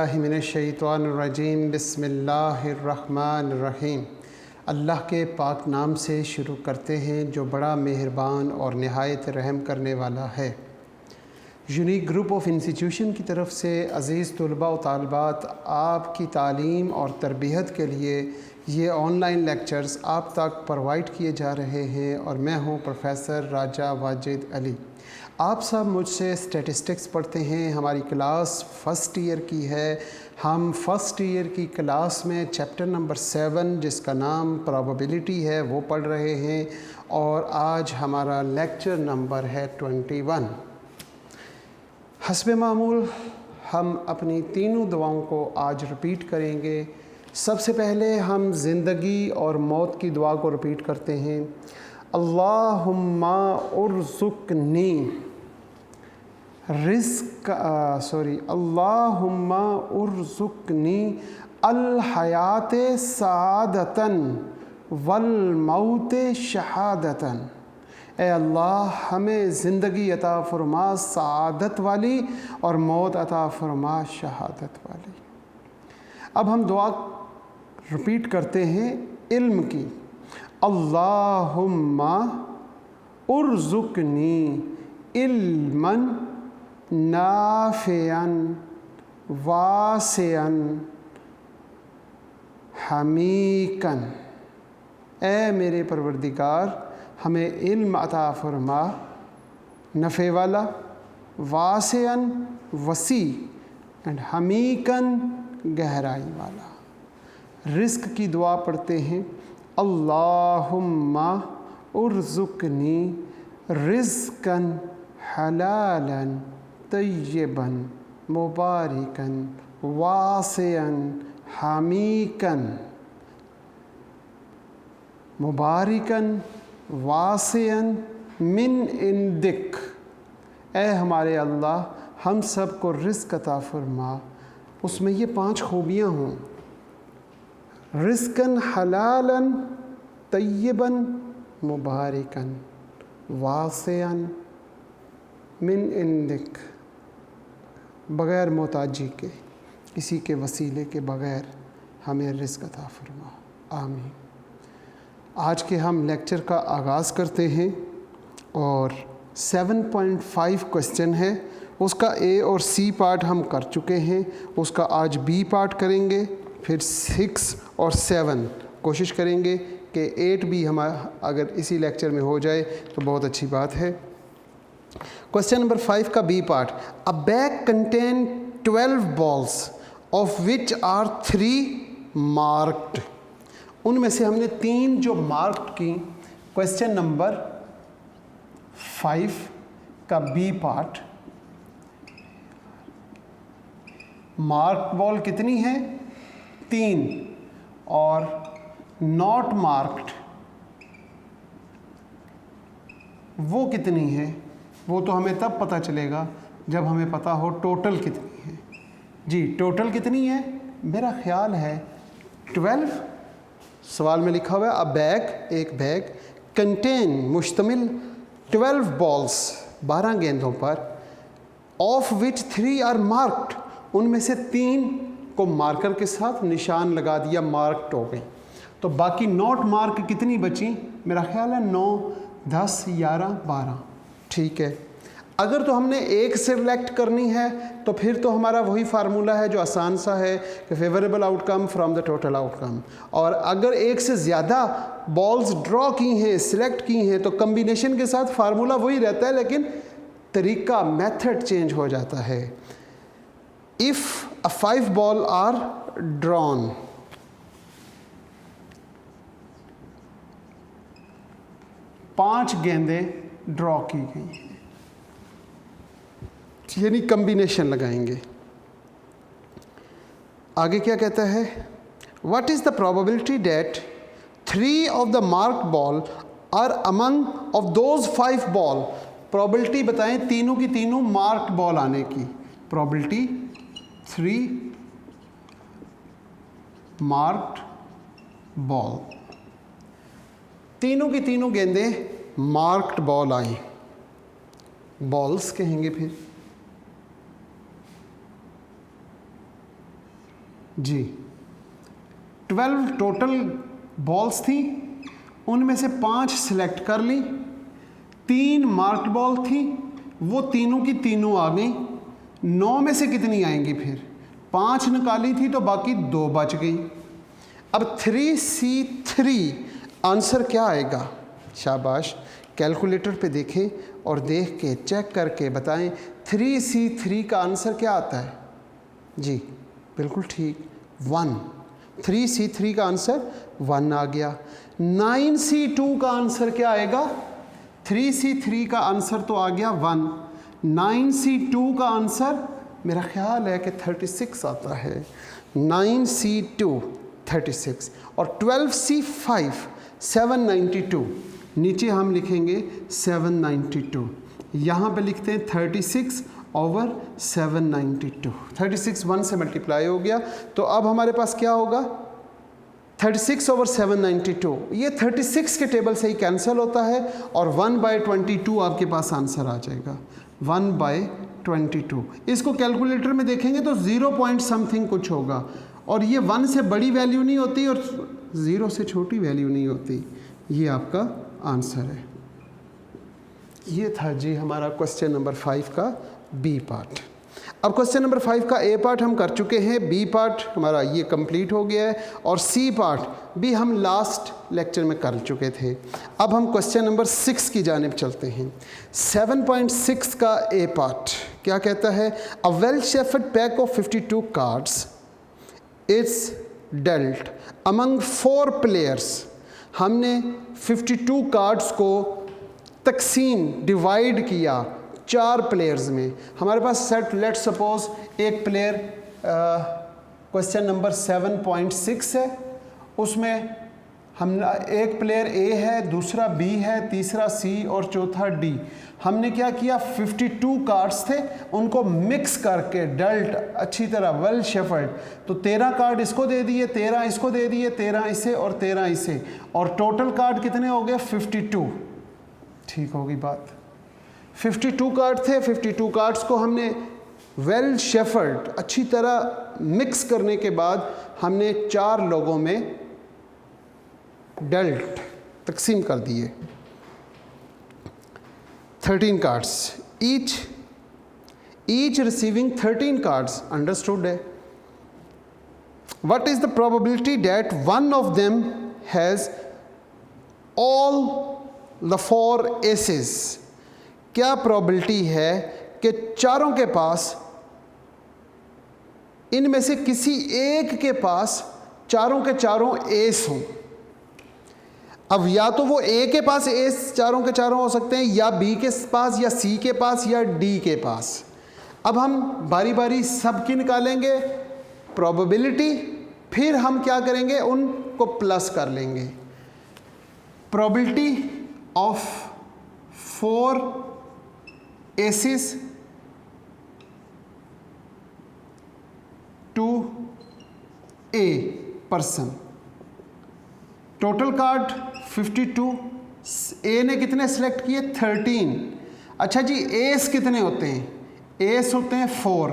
बिस्मिल्लाहि मिनश्शैतानिर्रजीम बिस्मिल्लाहिर्रहमानिर्रहीम। अल्लाह के पाक नाम से शुरू करते हैं जो बड़ा मेहरबान और नहायत रहम करने वाला है। यूनिक ग्रुप ऑफ इंस्टीट्यूशन की तरफ से अज़ीज़ तलबा व तालिबात, आपकी तालीम और तरबियत के लिए ये ऑनलाइन लेक्चर्स आप तक प्रोवाइड किए जा रहे हैं और मैं हूँ प्रोफेसर राजा वाजिद अली। आप सब मुझसे स्टैटिस्टिक्स पढ़ते हैं। हमारी क्लास फ़र्स्ट ईयर की है। हम फ़र्स्ट ईयर की क्लास में चैप्टर नंबर 7 जिसका नाम प्रोबेबिलिटी है वो पढ़ रहे हैं और आज हमारा लेक्चर नंबर है 21। हस्बे मामूल हम अपनी तीनों दुआओं को आज रिपीट करेंगे। सबसे पहले हम ज़िंदगी और मौत की दुआ को रिपीट करते हैं। अल्लाहुम्मा उर्ज़ुक़नी अल्लाहुम्मा उर्ज़ुक़नी अल हयाते सआदतन वल मौते शहादतन। ए अल्लाह, हमें ज़िंदगी अता फ़रमा सआदत वाली और मौत अता फ़रमा शहादत वाली। अब हम दुआ रिपीट करते हैं इल्म की। अल्लाहुम्मा उर्ज़ुक़नी इल्मन नाफ़िअन वासिअन हमीकन। ए मेरे परवरदिगार, हमें इल्म अता फ़रमा नफ़े वाला, वासिअन वसी एंड हमीकन गहराई वाला। रिज़्क़ की दुआ पढ़ते हैं। अल्लाहुम्मा उर्ज़ुक़नी रिज़्क़न हलालन तय्यबन मुबारकन वासिअन हमीकन। मुबारकन वासिअन मिन इंदिक। ए हमारे अल्लाह, हम सब को रिज़्क़ अता फ़रमा, उसमें ये 5 खूबियाँ हों। रिज़्क़न हलालन तय्यबन मुबारकन वासिअन मिन इंदिक। बग़ैर मोहताजी के, किसी के वसीले के बग़ैर हमें रिज़्क़ अता फ़रमा। आमीन। आज के हम लेक्चर का आगाज़ करते हैं और 7.5 क्वेश्चन है। उसका ए और सी पार्ट हम कर चुके हैं, उसका आज बी पार्ट करेंगे। फिर 6 और 7 कोशिश करेंगे कि 8 भी हमारा अगर इसी लेक्चर में हो जाए तो बहुत अच्छी बात है। क्वेश्चन नंबर 5 का B part. A bag contain 12 balls of which are 3 marked. उनमें से हमने 3 जो मार्क्ड की। क्वेश्चन नंबर 5 का बी पार्ट। मार्क्ड बॉल कितनी है? 3 और नॉट मार्क्ड वो कितनी है? वो तो हमें तब पता चलेगा जब हमें पता हो टोटल कितनी है। जी, टोटल कितनी है? मेरा ख्याल है 12। सवाल में लिखा हुआ है अ बैग, एक बैग, कंटेन मुश्तमिल 12 बॉल्स 12 गेंदों पर, ऑफ विच 3 आर मार्क्ड, उनमें से 3 को मार्कर के साथ निशान लगा दिया, मार्क्ड हो गई। तो बाकी नॉट मार्क कितनी बची? मेरा ख्याल है 9, 10, 11, 12। ठीक है। अगर तो हमने एक सिलेक्ट करनी है तो फिर तो हमारा वही फार्मूला है जो आसान सा है कि favourable outcome from the total outcome. और अगर एक से ज़्यादा बॉल्स ड्रॉ की हैं, सिलेक्ट की हैं, तो कम्बिनेशन के साथ फार्मूला वही रहता है, लेकिन तरीका, मेथड चेंज हो जाता है। If a 5 ball are drawn, पाँच गेंदें ड्रॉ की गई हैं, यानी कम्बिनेशन लगाएंगे। आगे क्या कहता है? What is the probability that 3 of the marked ball are among of those 5 ball. Probability बताएं तीनों की तीनों मार्क्ड बॉल आने की। प्रोबेबिलिटी 3 मार्क्ड बॉल, तीनों की तीनों गेंदें मार्क्ड बॉल आई, बॉल्स कहेंगे। फिर जी 12 टोटल बॉल्स थी, उनमें से 5 सिलेक्ट कर ली, 3 मार्क्ड बॉल थी, वो तीनों की तीनों आ गई। 9 में से कितनी आएंगी फिर? 5 निकाली थी तो बाकी 2 बच गई। अब 3C3 आंसर क्या आएगा? शाबाश, कैलकुलेटर पे देखें और देख के चेक करके बताएं 3C3 का आंसर क्या आता है। जी बिल्कुल ठीक, 1। 3C3 का आंसर 1 आ गया। 9C2 का आंसर क्या आएगा? 3C3 का आंसर तो आ गया 1, 9C2 का आंसर मेरा ख्याल है कि 36 आता है। 9C2 36 और 12C5 792। नीचे हम लिखेंगे 792, यहाँ पे लिखते हैं 36 ओवर 792। 36 1 से मल्टीप्लाई हो गया, तो अब हमारे पास क्या होगा? 36 ओवर 792। ये 36 के टेबल से ही कैंसिल होता है और 1/22 आपके पास आंसर आ जाएगा। 1/22 इसको कैलकुलेटर में देखेंगे तो 0 पॉइंट समथिंग कुछ होगा, और ये 1 से बड़ी वैल्यू नहीं होती और 0 से छोटी वैल्यू नहीं होती। ये आपका आंसर है। ये था जी हमारा क्वेश्चन नंबर 5 का बी पार्ट। अब क्वेश्चन नंबर 5 का ए पार्ट हम कर चुके हैं, बी पार्ट हमारा ये कंप्लीट हो गया है, और सी पार्ट भी हम लास्ट लेक्चर में कर चुके थे। अब हम क्वेश्चन नंबर 6 की जानिब चलते हैं। 7.6 का ए पार्ट क्या कहता है? अ well shuffled pack of 52 cards it's dealt among 4 players. हमने 52 कार्ड्स को तकसीम डिवाइड किया 4 प्लेयर्स में। हमारे पास सेट लेट सपोज एक प्लेयर क्वेश्चन नंबर 7.6 है, उसमें हम एक प्लेयर ए है, दूसरा बी है, तीसरा सी और चौथा डी। हमने क्या किया? 52 कार्ड्स थे, उनको मिक्स करके डेल्ट अच्छी तरह वेल शेफर्ड, तो 13 कार्ड इसको दे दिए, 13 इसको दे दिए, 13 इसे और 13 इसे, और टोटल कार्ड कितने हो गए? 52। ठीक होगी बात। 52 कार्ड थे, 52 कार्ड्स को हमने वेल शेफर्ड अच्छी तरह मिक्स करने के बाद हमने 4 लोगों में डेल्ट तकसीम कर दिए। 13 cards, each receiving 13 cards, understood है। What is the probability that one of them has all the 4 aces? क्या प्रोबेबिलिटी है कि चारों के पास, इनमें से किसी एक के पास चारों के चारों एस हों? अब या तो वो ए के पास एस चारों के चारों हो सकते हैं, या बी के पास, या सी के पास, या डी के पास। अब हम बारी बारी सबकी निकालेंगे प्रोबेबिलिटी, फिर हम क्या करेंगे? उनको प्लस कर लेंगे। Probability of 4 aces to a person. Total card 52, A ने कितने सेलेक्ट किए? 13। अच्छा जी, एस कितने होते हैं? एस होते हैं 4,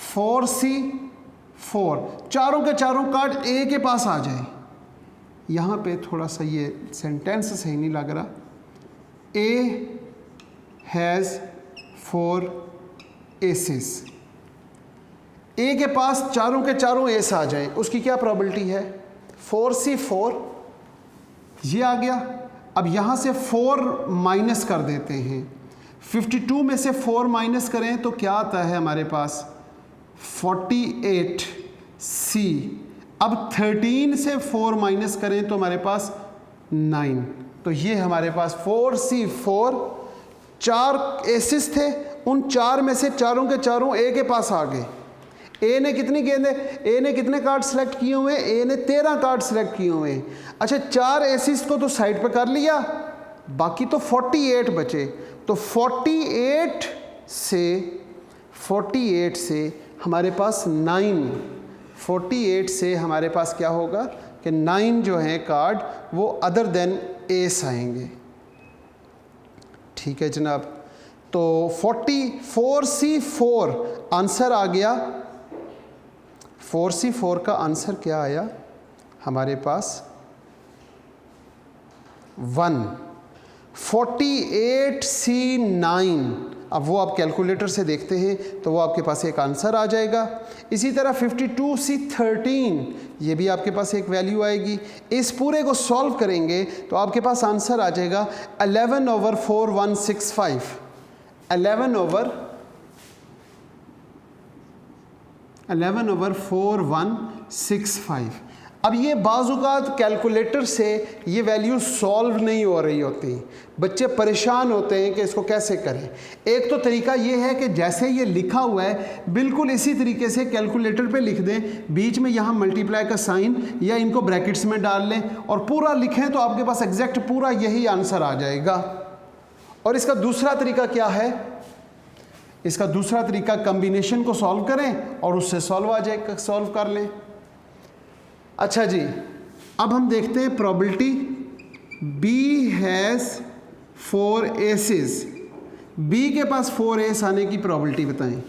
4C 4। चारों के चारों कार्ड ए के पास आ जाए। यहाँ पे थोड़ा सा ये सेंटेंस सही नहीं लग रहा। A has 4 assess. ए के पास चारों के चारों एस आ जाए, उसकी क्या प्रोबेबिलिटी है? 4C 4, ये आ गया। अब यहाँ से 4 माइनस कर देते हैं। 52 में से 4 माइनस करें तो क्या आता है हमारे पास? 48C। अब 13 से 4 माइनस करें तो हमारे पास 9। तो ये हमारे पास 4C 4, 4 एसेस थे, उन 4 में से चारों के चारों ए के पास आ गए। ए ने कितनी गेंदें, ए ने कितने कार्ड सेलेक्ट किए हुए हैं? ए ने 13 कार्ड सेलेक्ट किए हुए हैं। अच्छा, 4 एसेस को तो साइड पे कर लिया, बाकी तो 48 बचे। तो 48 से हमारे पास 9, 48 से हमारे पास क्या होगा कि 9 जो हैं कार्ड वो अदर देन एस आएंगे। ठीक है जनाब, तो 44C 4 आंसर आ गया 4C4 का आंसर क्या आया हमारे पास 1। 48C9, अब वो आप कैलकुलेटर से देखते हैं तो वो आपके पास एक आंसर आ जाएगा। इसी तरह 52C13, ये भी आपके पास एक वैल्यू आएगी। इस पूरे को सॉल्व करेंगे तो आपके पास आंसर आ जाएगा 11/4165। 11/4165। अब ये बाज़-औक़ात कैलकुलेटर से ये वैल्यू सॉल्व नहीं हो रही होती, बच्चे परेशान होते हैं कि इसको कैसे करें। एक तो तरीका ये है कि जैसे ये लिखा हुआ है बिल्कुल इसी तरीके से कैलकुलेटर पे लिख दें, बीच में यहाँ मल्टीप्लाई का साइन या इनको ब्रैकेट्स में डाल लें और पूरा लिखें तो आपके पास एग्जैक्ट पूरा यही आंसर आ जाएगा। और इसका दूसरा तरीका क्या है, इसका दूसरा तरीका कम्बिनेशन को सॉल्व करें और उससे सॉल्व आ जाएगा, सॉल्व कर लें। अच्छा जी, अब हम देखते हैं probability B has 4 aces. B के पास 4 एस आने की प्रोबेबिलिटी बताएं।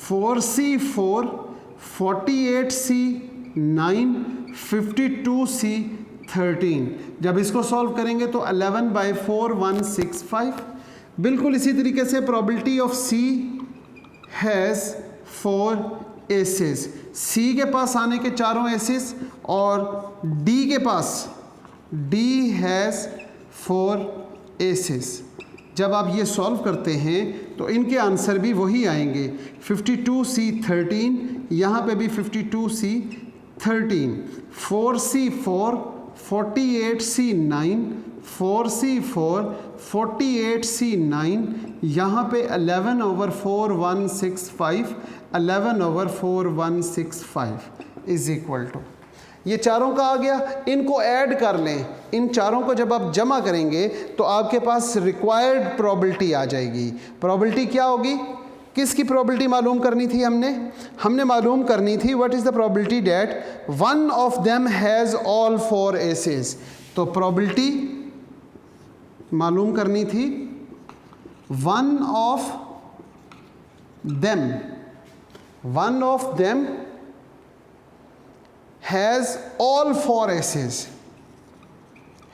4C4, 48C9, 52C13। जब इसको सॉल्व करेंगे तो 11/4165। बिल्कुल इसी तरीके से probability of C has 4 aces. C के पास आने के चारों एसेस और D के पास D हैज़ 4 एसेस। जब आप ये सॉल्व करते हैं तो इनके आंसर भी वही आएंगे। 52C13, यहाँ पे भी 52C13, 4C4, 48C9, 4C4, 48C9, यहाँ पे 11/4165, 11/4165 इज इक्वल टू, ये चारों का आ गया। इनको ऐड कर लें, इन चारों को जब आप जमा करेंगे तो आपके पास रिक्वायर्ड प्रोबेबिलिटी आ जाएगी। प्रोबेबिलिटी क्या होगी, किसकी प्रोबेबिलिटी मालूम करनी थी हमने मालूम करनी थी what is the probability that one of them has all 4 aces. तो प्रोबेबिलिटी मालूम करनी थी one of them has all 4 aces,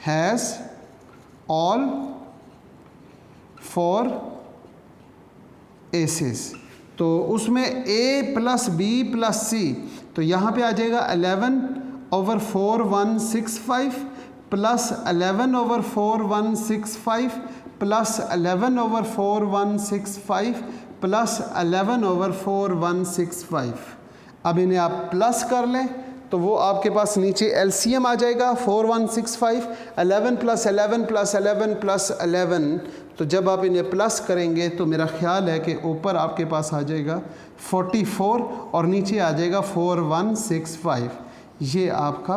has all 4 aces। तो उसमें A plus B plus C, तो यहाँ पे आ जाएगा 11/4165 प्लस 11/4165 प्लस 11/4165 प्लस 11/4165। अब इन्हें आप प्लस कर लें तो वो आपके पास नीचे एलसीएम आ जाएगा 4165, 11 प्लस 11 प्लस 11 प्लस 11। तो जब आप इन्हें प्लस करेंगे तो मेरा ख्याल है कि ऊपर आपके पास आ जाएगा 44 और नीचे आ जाएगा 4165। ये आपका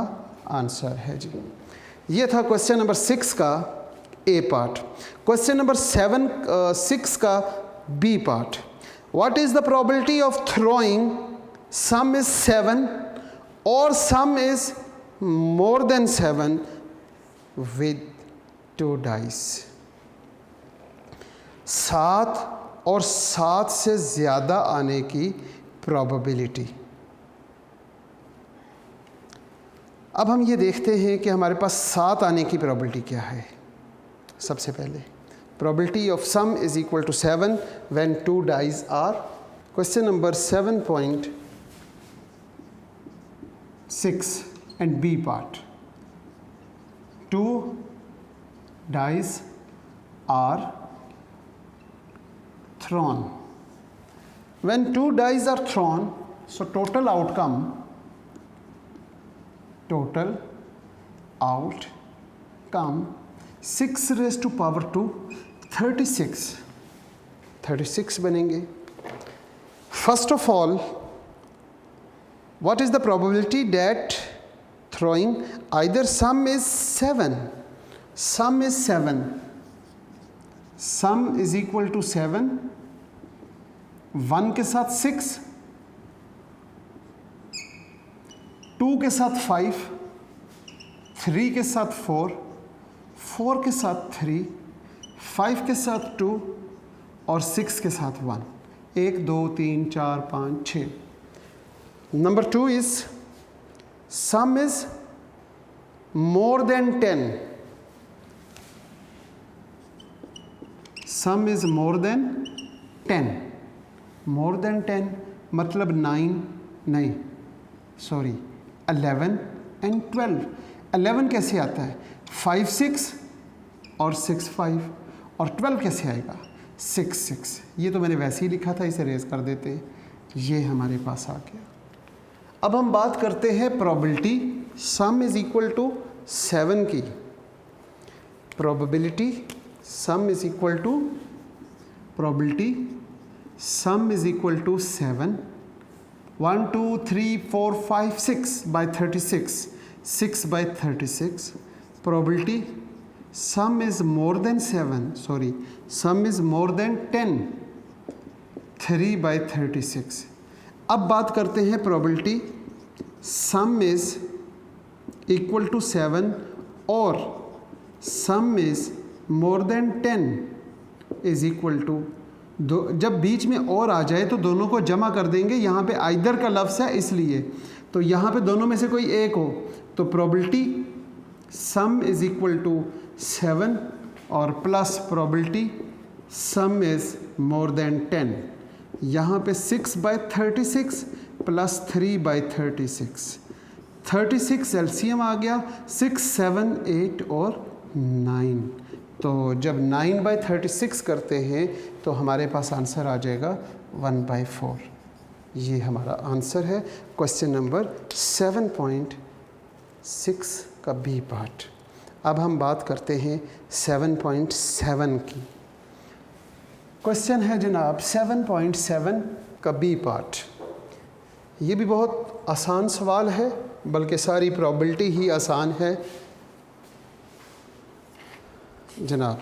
आंसर है जी। ये था क्वेश्चन नंबर 6 का ए पार्ट। क्वेश्चन नंबर 6 का B part. What is the probability of throwing sum is 7 or sum is more than 7 with 2 dice? 7 और 7 से ज़्यादा आने की प्रोबेबिलिटी। अब हम ये देखते हैं कि हमारे पास 7 आने की प्रोबेबिलिटी क्या है। सबसे पहले probability of sum is equal to 7 when 2 dice are. Question number 7.6 and B part. 2 dice are thrown. When 2 dice are thrown, so total outcome 6 raised to power 2, 36 बनेंगे। First of all, what is the probability that throwing either sum is 7, sum is equal to 7, 1 के साथ 6, 2 के साथ 5, 3 के साथ 4, 4 के साथ 3, 5 के साथ 2 और 6 के साथ 1। 1 2 3 4 5 6। Number 2 is sum is more than 10. Sum is more than 10. More than 10 मतलब 9 नहीं, सॉरी 11 and 12. 11 कैसे आता है? 5 6 और 6 5. और 12 कैसे आएगा? 6 6. ये तो मैंने वैसे ही लिखा था, इसे रेज कर देते. ये हमारे पास आ गया. अब हम बात करते हैं probability sum is equal to 7 की. Probability sum is equal to probability sum is equal to 7. 1 2 3 4 5 6 by 36. 6 by 36. Probability sum is more than 7. Sorry, sum is more than 10. 3 by 36. अब बात करते हैं probability sum is equal to 7 और sum is more than 10 is equal to दो. जब बीच में और आ जाए तो दोनों को जमा कर देंगे. यहाँ पे आइदर का लफ्ज़ है इसलिए, तो यहाँ पे दोनों में से कोई एक हो तो probability sum is equal to 7 और plus probability sum is more than 10. यहाँ पे 6 by 36 प्लस 3 by 36. 36 एलसीएम आ गया. 6 7 8 और 9. तो जब 9 by 36 करते हैं तो हमारे पास आंसर आ जाएगा 1/4. ये हमारा आंसर है क्वेश्चन नंबर 7.6 का बी पार्ट. अब हम बात करते हैं 7.7 की. क्वेश्चन है जनाब 7.7 का बी पार्ट. ये भी बहुत आसान सवाल है, बल्कि सारी प्रोबेबिलिटी ही आसान है जनाब.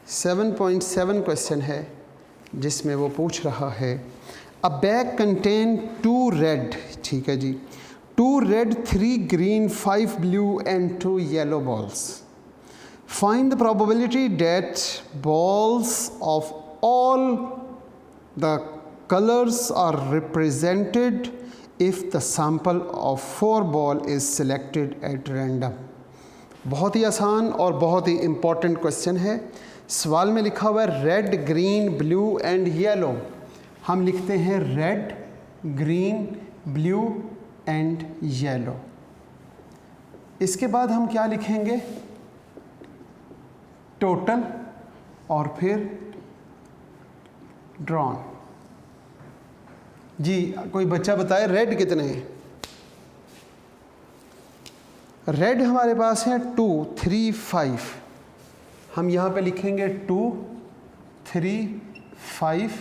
7.7 क्वेश्चन है जिसमें वो पूछ रहा है अ बैग कंटेन 2 रेड, ठीक है जी, 2 red 3 green 5 blue and 2 yellow balls. Find the probability that balls of all the colours are represented if the sample of 4 ball is selected at random. बहुत ही आसान और बहुत ही इम्पॉर्टेंट क्वेश्चन है. सवाल में लिखा हुआ है red green blue and yellow. हम लिखते हैं red green blue and yellow. इसके बाद हम क्या लिखेंगे? टोटल और फिर ड्रॉन. जी कोई बच्चा बताए रेड कितने हैं? रेड हमारे पास है 2 3 5. हम यहाँ पे लिखेंगे 2 3 5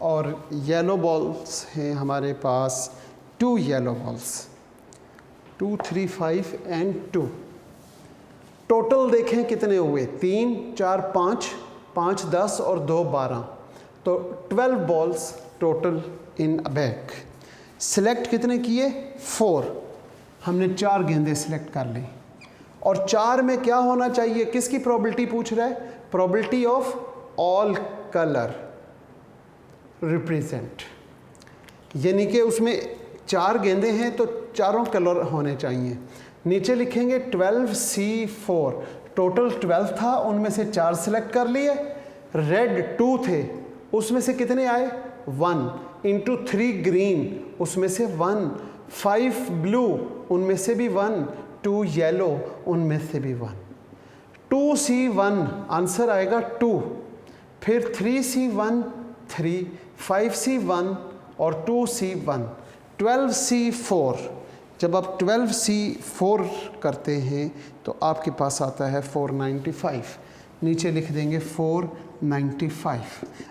और येलो बॉल्स हैं हमारे पास 2 येलो बॉल्स. 2 3 5 एंड 2. टोटल देखें कितने हुए? 3 4 5 5 10 और 2 12. तो 12 बॉल्स टोटल इन अ बैग. सिलेक्ट कितने किए? 4. हमने 4 गेंदें सिलेक्ट कर ली. और 4 में क्या होना चाहिए? किसकी प्रोबेबिलिटी पूछ रहा है? Probability of all colour represent, यानी कि उसमें 4 गेंदें हैं तो चारों कलर होने चाहिए. नीचे लिखेंगे 12C4. टोटल 12 था, उनमें से 4 सिलेक्ट कर लिए. रेड 2 थे, उसमें से कितने आए? 1 इंटू 3 ग्रीन, उसमें से 1. 5 ब्लू, उनमें से भी 1. 2 येलो, उनमें से भी 1. 2C1 आंसर आएगा 2. फिर 3C1 3, 5C1 और 2C1. 12C4. जब आप 12C4 करते हैं तो आपके पास आता है 495. नीचे लिख देंगे 495.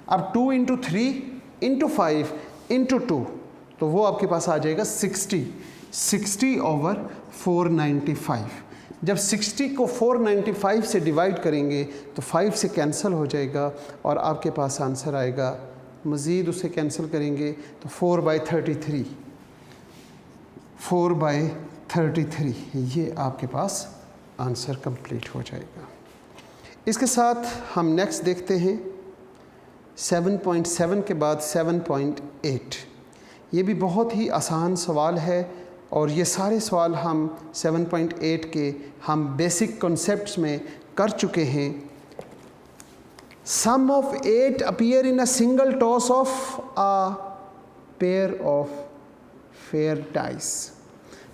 अब 2 इंटू 3 इंटू 5 इंटू 2, तो वो आपके पास आ जाएगा 60. 60 ओवर 495. जब 60 को 495 से डिवाइड करेंगे तो 5 से कैंसिल हो जाएगा और आपके पास आंसर आएगा. मज़ीद उसे कैंसिल करेंगे तो 4/33. 4/33 ये आपके पास आंसर कंप्लीट हो जाएगा. इसके साथ हम नेक्स्ट देखते हैं 7.7 के बाद 7.8. ये भी बहुत ही आसान सवाल है और ये सारे सवाल हम 7.8 के हम बेसिक कॉन्सेप्ट्स में कर चुके हैं। Sum of 8 appear in a single toss of a pair of fair dice.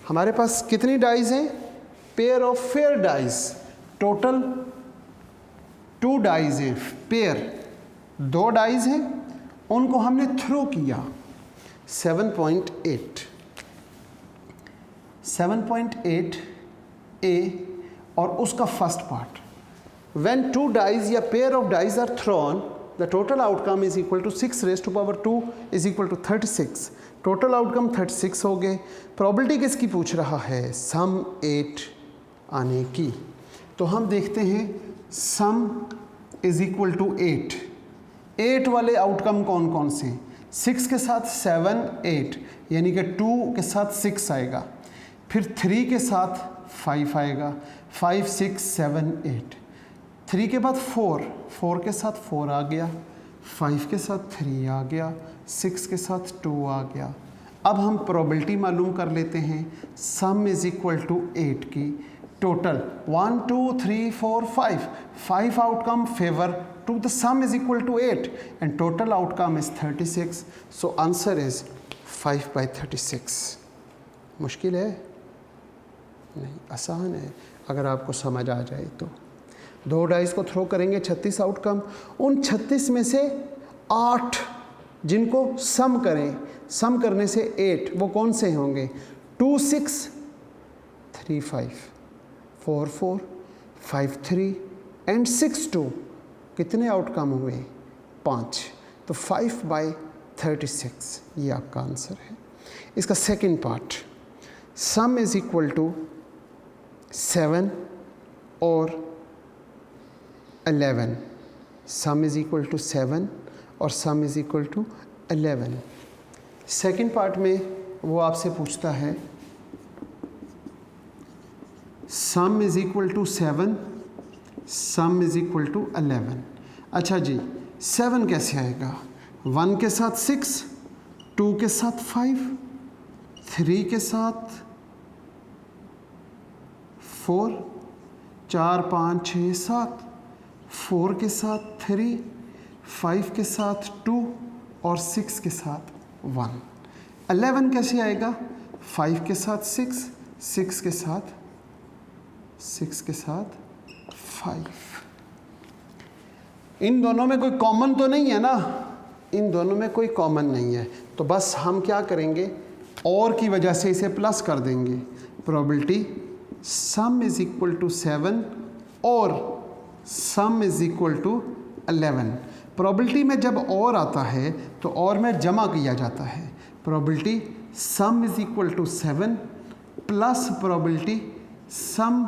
हमारे पास कितनी डाइस हैं? Pair of fair dice. Total 2 dice हैं, पेयर 2 डाइस हैं, उनको हमने थ्रो किया। 7.8 ए और उसका फर्स्ट पार्ट, when 2 dice या pair of dice are thrown, the total outcome is equal to 6 raised to power 2 is equal to 36. Total outcome 36 हो गए। प्रॉबिलिटी किसकी पूछ रहा है? सम 8 आने की। तो हम देखते हैं सम इज इक्वल टू 8 वाले आउटकम कौन कौन से? 6 के साथ 7 8 यानी कि 2 के साथ 6 आएगा, फिर 3 के साथ 5 आएगा, 5 6 7 8, 3 के बाद 4 के साथ 4 आ गया, 5 के साथ 3 आ गया, 6 के साथ 2 आ गया। अब हम प्रोबेबिलिटी मालूम कर लेते हैं। सम इज इक्वल टू 8 की total 1 2 3 4 5 outcome favour to the sum is equal to 8 and total outcome is 36। So answer is 5/36। मुश्किल है? नहीं, आसान है अगर आपको समझ आ जाए तो। 2 डाइस को थ्रो करेंगे, 36 आउटकम। उन 36 में से 8 जिनको सम करें, सम करने से 8, वो कौन से होंगे? 2 6 3 5 4 4 5 3 एंड 6 2। कितने आउटकम हुए? 5। तो 5/36 ये आपका आंसर है। इसका second part, sum is equal to 7 और 11। सम इज इक्वल टू 7 और sum is equal to 11। Second part में वो आपसे पूछता है sum is equal to 7, sum is equal to 11। अच्छा जी, 7 कैसे आएगा? 1 के साथ 6, 2 के साथ 5, 3 के साथ 4, 4 5 6 7, 4 के साथ 3, 5 के साथ 2 और 6 के साथ 1। 11 कैसे आएगा? 5 के साथ 6, 6 के साथ 5। इन दोनों में कोई कॉमन तो नहीं है ना? इन दोनों में कोई कॉमन नहीं है, तो बस हम क्या करेंगे, और की वजह से इसे प्लस कर देंगे। Probability sum is equal to 7 और sum is equal to 11। Probability में जब और आता है तो और में जमा किया जाता है। Probability sum is equal to 7 plus probability sum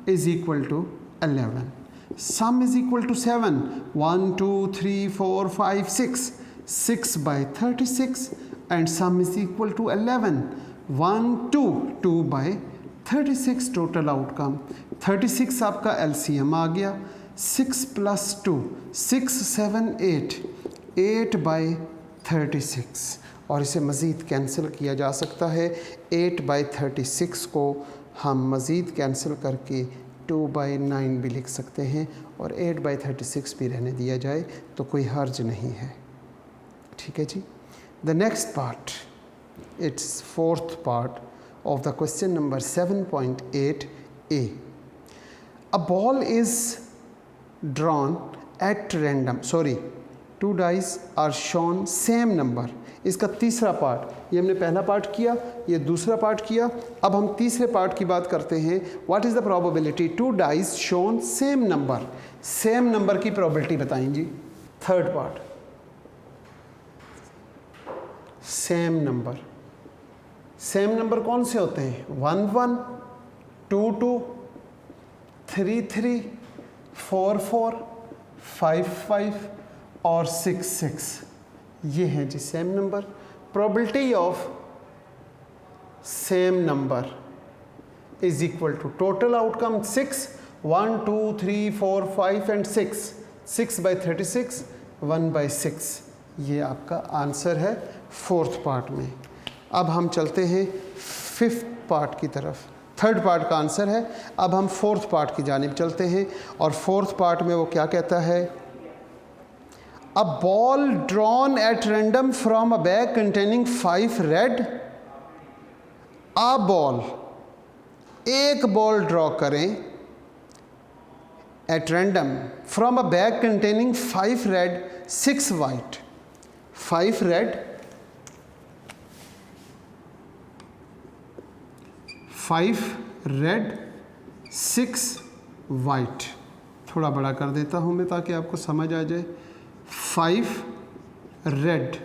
is equal to 11। Sum is equal to 7, 1 2 3 4 5 6/36 and sum is equal to 11, 1 2/36। Total outcome 36 आपका LCM आ गया। 6 + 2 6 7 8/36 और इसे मज़ीद कैंसिल किया जा सकता है। 8/36 को हम मज़ीद कैंसिल करके 2/9 भी लिख सकते हैं और 8/36 भी रहने दिया जाए तो कोई हर्ज नहीं है। ठीक है जी। The next part, it's fourth part of the question number 7.8a. A ball is drawn at random. 2 dice are shown same number. इसका तीसरा पार्ट, ये हमने पहला पार्ट किया, ये दूसरा पार्ट किया, अब हम तीसरे पार्ट की बात करते हैं। What is the probability 2 dice shown same number? Same number की प्रोबेबिलिटी बताएं जी। Third part, same number. Same number कौन से होते हैं? 1 1 2 2 3 3 4 4 5 5 और 6 6। ये हैं जी same number. Probability of same number is equal to total outcome 6, 1 2 3 4 5 and 6/36 1/6। ये आपका आंसर है फोर्थ पार्ट में। अब हम चलते हैं फिफ्थ पार्ट की तरफ। थर्ड पार्ट का आंसर है। अब हम फोर्थ पार्ट की जानिब चलते हैं और फोर्थ पार्ट में वो क्या कहता है, a ball drawn at random from a bag containing 5 red. A ball, एक बॉल ड्रॉ करें eight random from a bag containing 5 red 6 white. 5 red, 5 red 6 white. थोड़ा बड़ा कर देता हूँ मैं ताकि आपको समझ आ जाए। 5 red,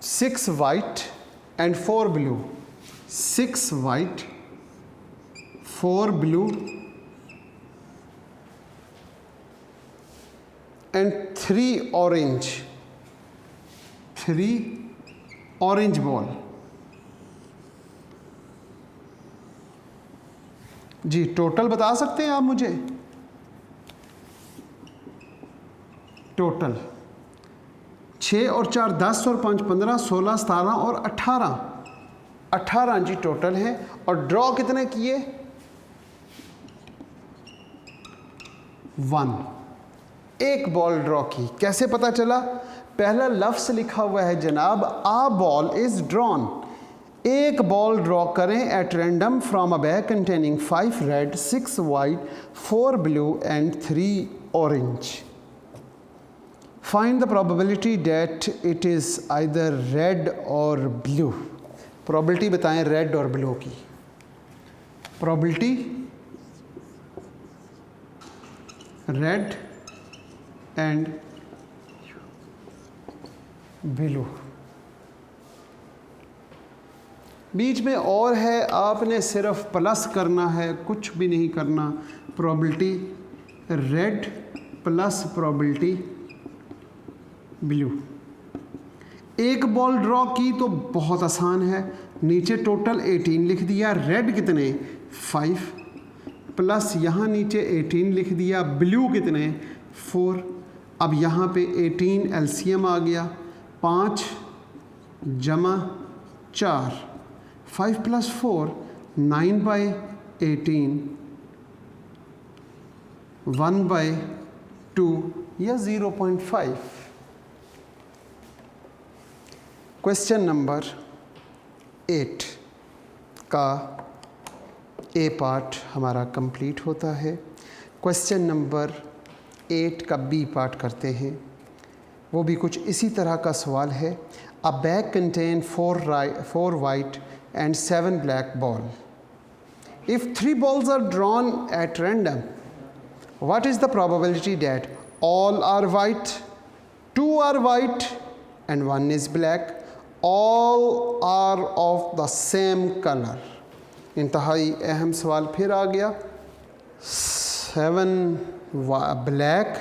6 white and 4 blue. 6 white, 4 blue and 3 orange. 3 orange ball. Ji total बता सकते हैं आप मुझे? टोटल 6 और 4 10 और 5 15 16 17 और 18। 18 जी टोटल है। और ड्रॉ कितने किए? 1। एक बॉल ड्रॉ की। कैसे पता चला? पहला लफ्ज़ लिखा हुआ है जनाब, आ बॉल इज ड्रॉन। एक बॉल ड्रॉ करें eight random from a bag containing 5 red 6 white 4 blue and 3 orange. Find the probability that it is either red or blue. Probability बताएं red और blue की। Probability red and blue। बीच में और है, आपने सिर्फ प्लस करना है, कुछ भी नहीं करना। Probability red plus probability blue. एक बॉल ड्रॉ की तो बहुत आसान है, नीचे टोटल 18 लिख दिया। रेड कितने? 5 प्लस यहाँ नीचे 18 लिख दिया। ब्लू कितने? 4। अब यहाँ पे 18 एलसीएम आ गया। 5 जमा 4, 5 प्लस 4 9/18, 1/2 या 0.5। क्वेश्चन नंबर 8 का ए पार्ट हमारा कंप्लीट होता है। क्वेश्चन नंबर 8 का बी पार्ट करते हैं। वो भी कुछ इसी तरह का सवाल है। अ bag contain 4 white and 7 black ball. If 3 balls are drawn at random, what is the probability that all are white, 2 are white and 1 is black, all are of the same color? इंतहाई अहम सवाल फिर आ गया। 7 black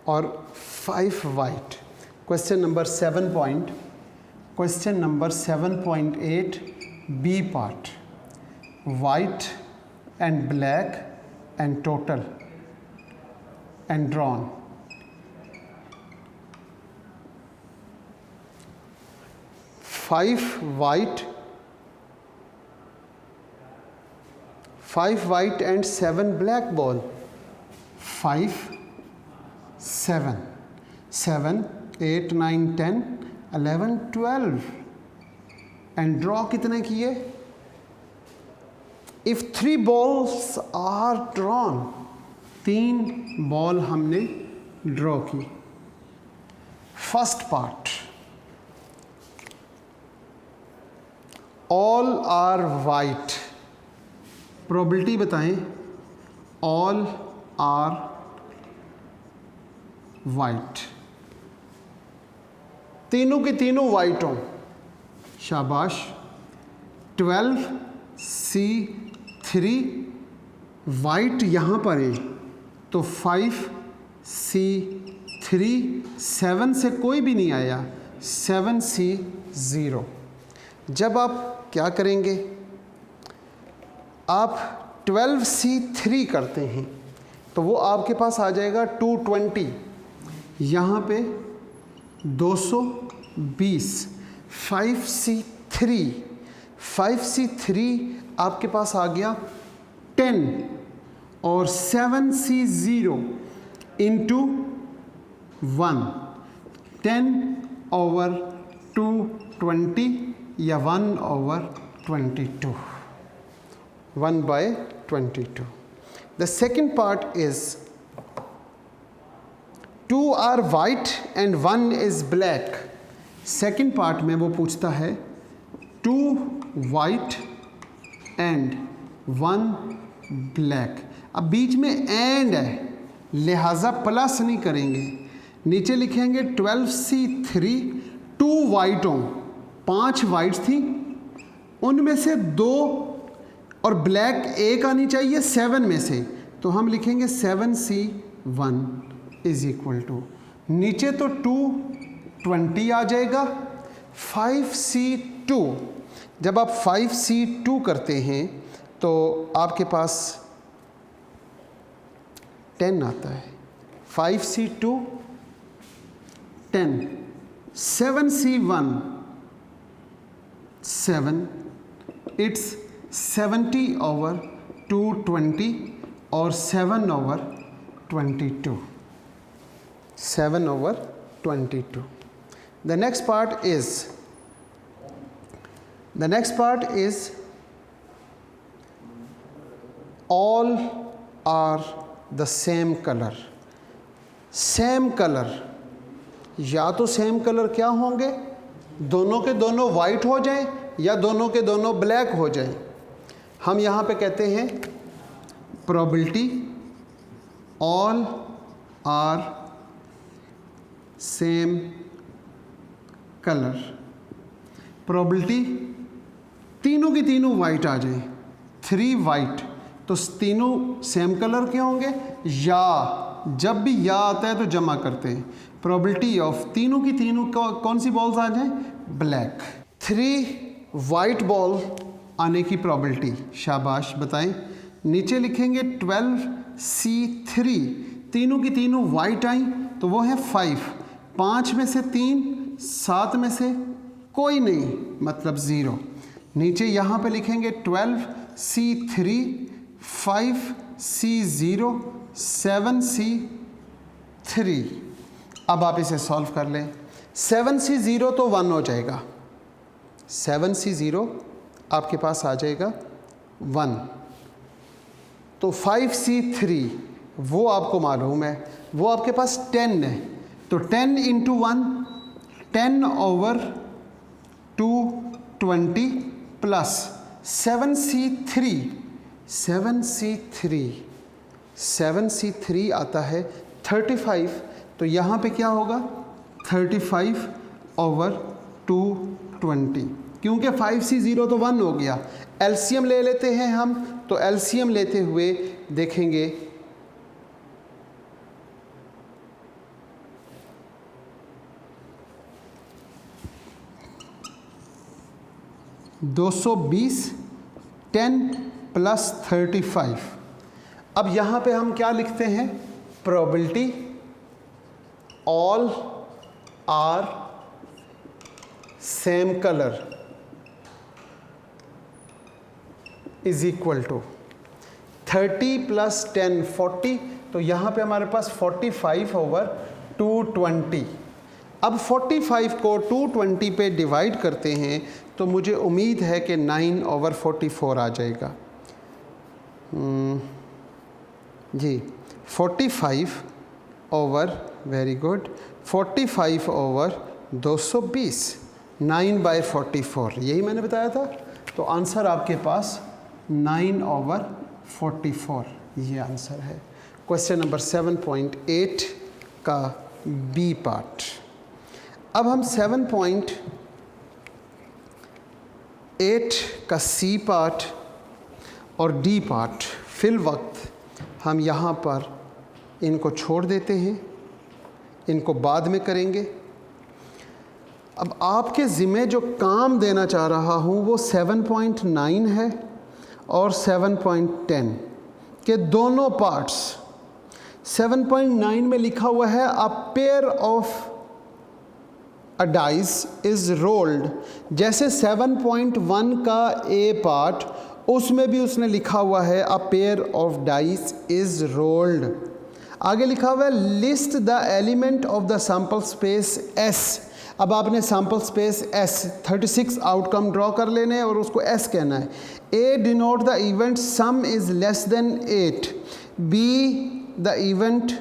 और 5 white. Question number 7.8 B part, white and black and total and drawn. Five white and 7 black ball. 5 7 7 8 9 10 11 12 and draw कितने किए? If 3 balls are drawn, 3 ball हमने draw की। First part, all are white. Probability बताएं। All are white, तीनों के तीनों white हों। शाबाश। 12C3 वाइट यहाँ पर है तो 5C3, 7 से कोई भी नहीं आया, 7C0। जब आप क्या करेंगे? आप 12C3 करते हैं तो वो आपके पास आ जाएगा 220। यहाँ पे 220 5C3 आपके पास आ गया 10 और 7C0 इंटू 1 10/220 या 1/22 1/22. The second part is 2 are white and 1 is black. Second part में वो पूछता है 2 white and 1 black. अब बीच में एंड है लिहाजा प्लस नहीं करेंगे, नीचे लिखेंगे 12C3 2 वाइटों 5 वाइट्स थी, उनमें से 2 और ब्लैक एक आनी चाहिए 7 में से, तो हम लिखेंगे 7C1 इज इक्वल टू, नीचे तो 220 आ जाएगा 5C2। जब आप 5C2 करते हैं तो आपके पास 10 आता है, 5C2 10, 7C1 7, इट्स 70/220 और 7/22 7/22. The next part is all are the same color. Same colour, या तो सेम कलर क्या होंगे, दोनों के दोनों वाइट हो जाएं या दोनों के दोनों ब्लैक हो जाएं। हम यहाँ पे कहते हैं probability all are same colour, probability तीनों की तीनों वाइट आ जाएं, 3 वाइट, तो तीनों सेम कलर के होंगे, या जब भी या आता है तो जमा करते हैं, प्रोबेबिलिटी ऑफ तीनों की तीनों कौन सी बॉल्स आ जाएं, ब्लैक। 3 वाइट बॉल आने की प्रोबेबिलिटी, शाबाश बताएं, नीचे लिखेंगे 12C3 तीनों की तीनों वाइट आई तो वो है 5, 5 में से 3, 7 में से कोई नहीं मतलब 0, नीचे यहाँ पे लिखेंगे 12C3 5C0 7C3। अब आप इसे सॉल्व कर लें, 7C0 तो 1 हो जाएगा, 7C0 आपके पास आ जाएगा 1, तो 5C3 वो आपको मालूम है, वो आपके पास 10 है, तो 10 इंटू 1 10/220 प्लस 7C3 आता है 35, तो यहाँ पे क्या होगा 35/220, क्योंकि 5C0 तो 1 हो गया। एलसीएम ले लेते हैं हम, तो एलसीएम लेते हुए देखेंगे 220 10 प्लस 35। अब यहाँ पे हम क्या लिखते हैं, probability all are same colour is equal to 30 plus 10 40, तो यहाँ पे हमारे पास 45/220। अब 45 को 220 पे डिवाइड करते हैं तो मुझे उम्मीद है कि 9/44 आ जाएगा। जी 45 वेरी गुड 45/220 9/44, यही मैंने बताया था, तो आंसर आपके पास 9/44 ये आंसर है। क्वेश्चन नंबर 7.8 का बी पार्ट। अब हम 7.8 का सी पार्ट और डी पार्ट फिल वक्त हम यहाँ पर इनको छोड़ देते हैं, इनको बाद में करेंगे। अब आपके ज़िम्मे जो काम देना चाह रहा हूँ वो 7.9 है और 7.10 के दोनों पार्ट्स। 7.9 में लिखा हुआ है a pair of a dice is rolled, जैसे 7.1 का ए पार्ट उसमें भी उसने लिखा हुआ है a pair of dice is rolled. आगे लिखा हुआ है list the element of the sample space S. अब आपने sample space S 36 outcome draw कर लेने हैं और उसको एस कहना है। A denote the event sum is less than 8, B the event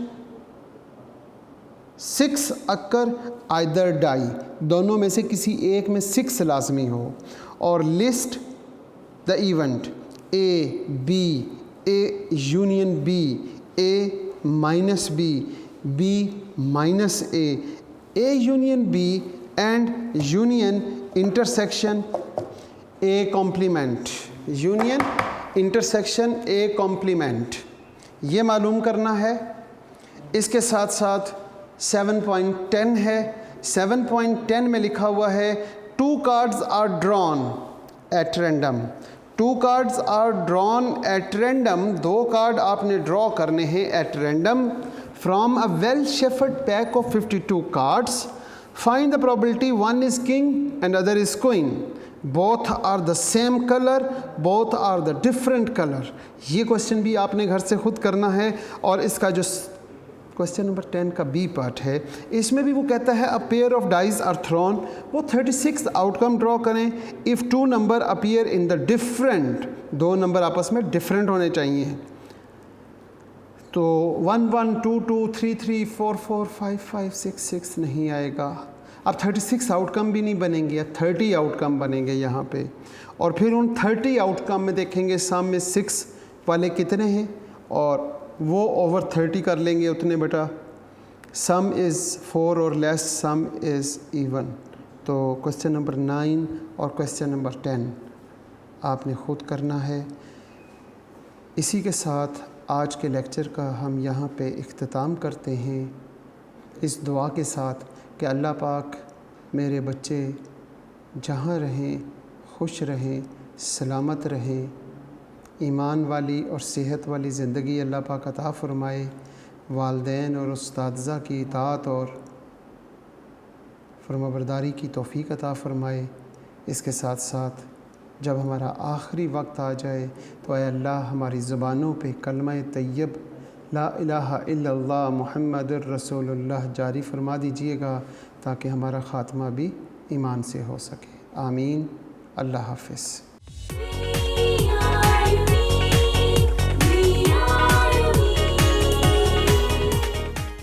6 occur either die, दोनों में से किसी एक में 6 लाजमी हो, और list the event A B, A union B, A minus B, B minus A union B and union intersection A complement, union intersection A complement, ये मालूम करना है। इसके साथ साथ 7.10 है। 7.10 में लिखा हुआ है 2 cards are drawn at random, 2 cards are drawn at random, 2 card आपने ड्रॉ करने हैं at random from a well shuffled pack of 52 cards, find the probability one is king and other is queen, both are the same colour, both are the different colour. ये question भी आपने घर से खुद करना है। और इसका जो क्वेश्चन नंबर 10 का बी पार्ट है, इसमें भी वो कहता है a pair of dice are thrown, वो 36 आउटकम ड्रॉ करें if 2 number appear in the different, 2 number आपस में डिफरेंट होने चाहिए। तो 1 1 2 2 3 3 4 4 5 5 6 6 नहीं आएगा। अब 36 आउटकम भी नहीं बनेंगे, अब 30 आउटकम बनेंगे यहाँ पे। और फिर उन 30 आउटकम में देखेंगे सम में 6 वाले कितने हैं और वो ओवर 30 कर लेंगे उतने बेटा। सम इज़ 4 और लेस, सम इज़ इवन। तो क्वेश्चन नंबर 9 और क्वेश्चन नंबर 10 आपने ख़ुद करना है। इसी के साथ आज के लेक्चर का हम यहाँ पे इख्तिताम करते हैं इस दुआ के साथ कि अल्लाह पाक मेरे बच्चे जहाँ रहें खुश रहें, सलामत रहें, ईमान वाली और सेहत वाली ज़िंदगी अल्लाह पाक अता फ़रमाए, वालदैन और उस्तादज़ा की इताअत और फरमाबरदारी की तौफ़ीक अता फ़रमाए। इसके साथ साथ जब हमारा आखिरी वक्त आ जाए तो ऐ अल्लाह हमारी ज़ुबानों पे कलमा तैयब ला इलाहा इल्लल्लाह मुहम्मदुर रसूलुल्लाह जारी फ़रमा दीजिएगा ताकि हमारा ख़ात्मा भी ईमान से हो सके। आमीन। अल्लाह हाफ़िज़।